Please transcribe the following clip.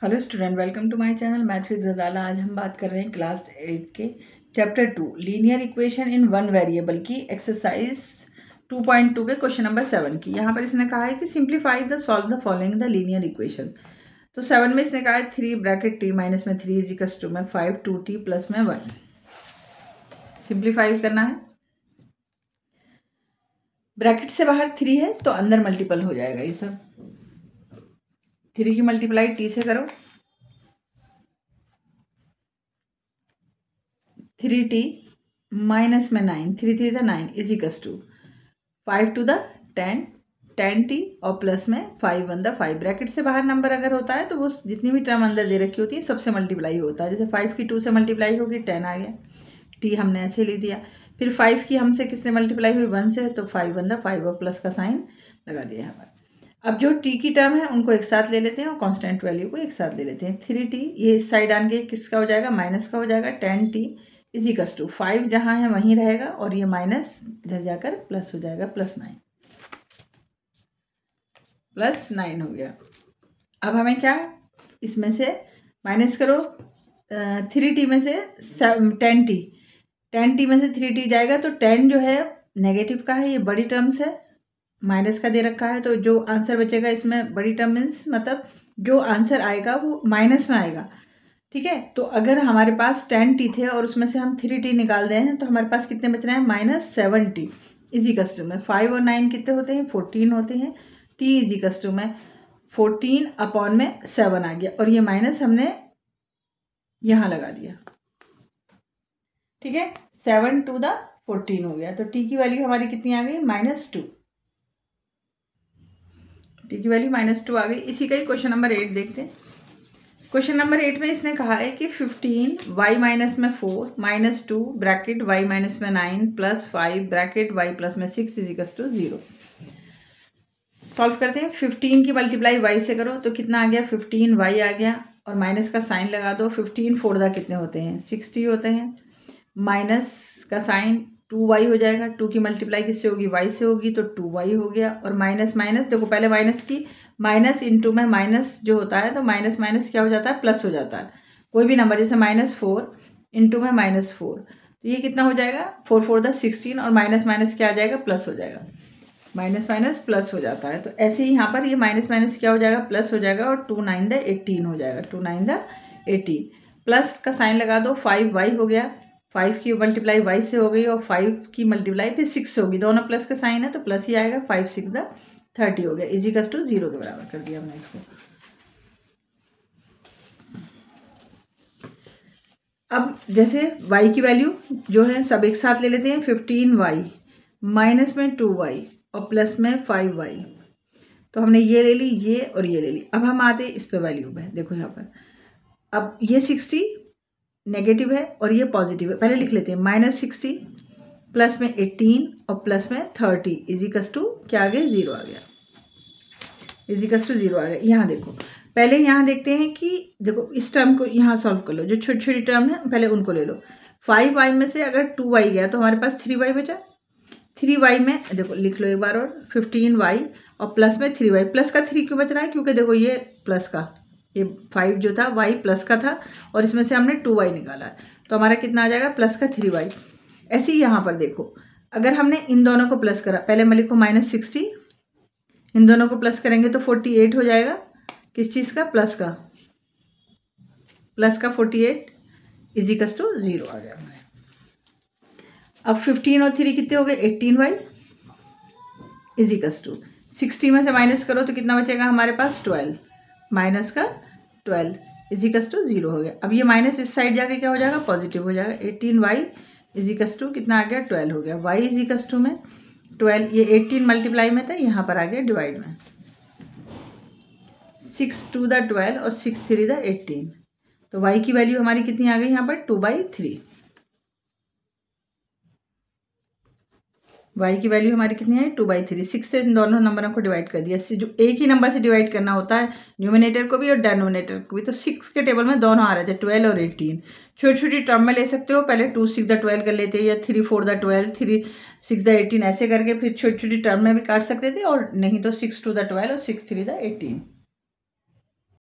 Hello student, welcome to my channel math with Gazala. आज हम बात कर रहे हैं क्लास 8 के chapter 2 linear equation in one variable की एक्सरसाइज 2.2 के क्वेश्चन नंबर 7 की। यहाँ पर इसने कहा है कि simplify the solve the following the linear equation. तो 7 में इसने कहा है 3 ब्रैकेट t माइनस में 3 इजिकल्स टू में 5 2t प्लस में 1 सिंप्लीफाई करना है। ब्रैकेट से बाहर 3 है तो अंदर मल्टीपल हो जाएगा। ये सब 3 की मल्टीप्लाई t से करो, 3t माइनस में 9, 3 3 9 equals to 5 to the 10t और प्लस में 5 1 द 5। ब्रैकेट से बाहर नंबर अगर होता है तो वो जितनी भी टर्म अंदर दे रखी होती है सबसे मल्टीप्लाई होता है। जैसे 5 की 2 से मल्टीप्लाई होगी 10 आ गया, t हमने ऐसे लिख दिया। फिर 5 की हमसे किससे मल्टीप्लाई हुई 1 से, तो 5 1 द 5 और प्लस का साइन लगा दिया यहाँ पर। अब जो t की टर्म है उनको एक साथ ले लेते हैं और कांस्टेंट वैल्यू को एक साथ ले लेते हैं। 3t ये इस साइड आन के किसका हो जाएगा, माइनस का हो जाएगा। 10t इजिकल्स टू 5 जहाँ है वहीं रहेगा और ये माइनस इधर जाकर प्लस हो जाएगा, प्लस 9 हो गया। अब हमें क्या इसमें से माइनस करो, 3t में से 10t में से 3t जाएगा तो 10 जो है नेगेटिव का है, ये बड़ी टर्म्स है, माइनस का दे रखा है। तो जो आंसर बचेगा इसमें बड़ी टर्म मीन्स मतलब जो आंसर आएगा वो माइनस में आएगा, ठीक है। तो अगर हमारे पास 10t थे और उसमें से हम 3t निकाल दें हैं तो हमारे पास कितने बच रहे हैं, -7t इजिकल्स टू में 5 और 9 कितने होते हैं, 14 होते हैं। t इजिकल्स टू में 14 अपॉन में 7 आ गया और ये माइनस हमने यहाँ लगा दिया, ठीक है। 7 टू द 14 हो गया। तो t की वैल्यू हमारी कितनी आ गई, -2। t की वैल्यू -2 आ गई। इसी का ही क्वेश्चन नंबर 8 देखते हैं। क्वेश्चन नंबर 8 में इसने कहा है कि 15 y माइनस में 4 माइनस 2 ब्रैकेट y माइनस में 9 प्लस 5 ब्रैकेट y प्लस में 6 इजिकल्स टू 0। सॉल्व करते हैं। 15 की मल्टीप्लाई y से करो तो कितना आ गया, 15y आ गया और माइनस का साइन लगा दो। 15 4 कितने होते हैं, 60 होते हैं। माइनस का साइन 2y हो जाएगा। 2 की मल्टीप्लाई किससे होगी, y से होगी, तो 2y हो गया। और माइनस माइनस देखो, पहले माइनस की माइनस इंटू में माइनस जो होता है तो माइनस माइनस क्या हो जाता है, प्लस हो जाता है। कोई भी नंबर जैसे -4 इंटू में -4 तो ये कितना हो जाएगा, 4 4 द 16 और माइनस माइनस क्या आ जाएगा, प्लस हो जाएगा। माइनस माइनस प्लस हो जाता है। तो ऐसे ही यहाँ पर ये माइनस माइनस क्या हो जाएगा, प्लस हो जाएगा और 2 9 द 18 हो जाएगा। 2 9 द 18 प्लस का साइन लगा दो, 5y हो गया। 5 की मल्टीप्लाई y से हो गई और 5 की मल्टीप्लाई फिर 6 होगी, दोनों प्लस का साइन है तो प्लस ही आएगा। 5 6 द 30 हो गया, इजिकल्स टू 0 के बराबर कर दिया हमने इसको। अब जैसे y की वैल्यू जो है सब एक साथ ले लेते हैं। 15y माइनस में 2y और प्लस में 5y, तो हमने ये ले ली, ये और ये ले ली। अब हम आते हैं इस पे वैल्यू पे, देखो यहाँ पर। अब ये 60 नेगेटिव है और ये पॉजिटिव है, पहले लिख लेते हैं। -60 प्लस में 18 और प्लस में 30 इजिकल्स टू क्या आ गया, 0 आ गया, इजिकल्स टू 0 आ गया। यहाँ देखो, पहले यहाँ देखते हैं कि देखो इस टर्म को यहाँ सॉल्व कर लो, जो छोटी छोटी टर्म है पहले उनको ले लो। 5y में से अगर 2y गया तो हमारे पास 3y बचा। 3y में देखो लिख लो एक बार और, 15y और प्लस में 3y। प्लस का 3 क्यों बच रहा है, क्योंकि देखो ये प्लस का, ये 5 जो था y प्लस का था और इसमें से हमने 2y निकाला है तो हमारा कितना आ जाएगा, प्लस का 3y। ऐसे ही यहाँ पर देखो, अगर हमने इन दोनों को प्लस करा, पहले मैं लिखो -60, इन दोनों को प्लस करेंगे तो 48 हो जाएगा। किस चीज़ का, प्लस का 48 इजिकल्स टू 0 आ गया हमारे। अब 15 और 3 कितने हो गए, 18y इजिकल्स टू 60 में से माइनस करो तो कितना बचेगा हमारे पास, 12 माइनस का 12 इजिकल्स टू 0 हो गया। अब ये माइनस इस साइड जाके क्या हो जाएगा, पॉजिटिव हो जाएगा। 18y इजिकल्स टू कितना आ गया, 12 हो गया। y इजिकल्स टू में 12, ये 18 मल्टीप्लाई में था, यहाँ पर आ गया डिवाइड में। 6 2 द 12 और 6 3 द 18, तो y की वैल्यू हमारी कितनी आ गई यहाँ पर, 2/3। y की वैल्यू हमारी कितनी है, 2/3। 6 से इन दोनों नंबरों को डिवाइड कर दिया। जो एक ही नंबर से डिवाइड करना होता है, न्यूमिनेटर को भी और डेनोमिनेटर को भी। तो 6 के टेबल में दोनों आ रहे थे, 12 और 18। छोटी छोटी टर्म में ले सकते हो, पहले 2 6 द 12 कर लेते या 3 4 द 12, 3 6 द 18 ऐसे करके फिर छोटी छोटी टर्म में भी काट सकते थे, और नहीं तो 6 2 द 12 और 6 3 द 18।